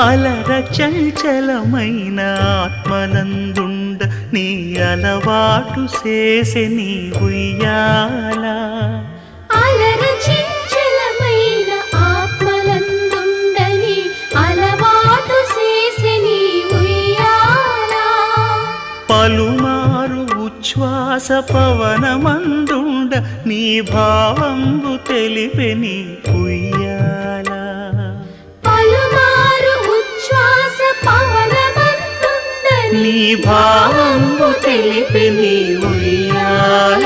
అలర చంచలమైన ఆత్మనందుండ నీ అలవాటు చేసే నీ ఉయ్యాల అలర చంచలమైన ఆత్మనందుండ నీ అలవాటు చేసే నీ ఉయ్యాల పలుమారు ఉచ్ఛ్వాస పవనమందుండ నీ భావంబు తెలిపే నీ ఉయ్యాల పలుమారు ఉచ్ఛ్వాస పవనమందుండ నీ భావంబు తెలిపే నీ ఉయ్యాల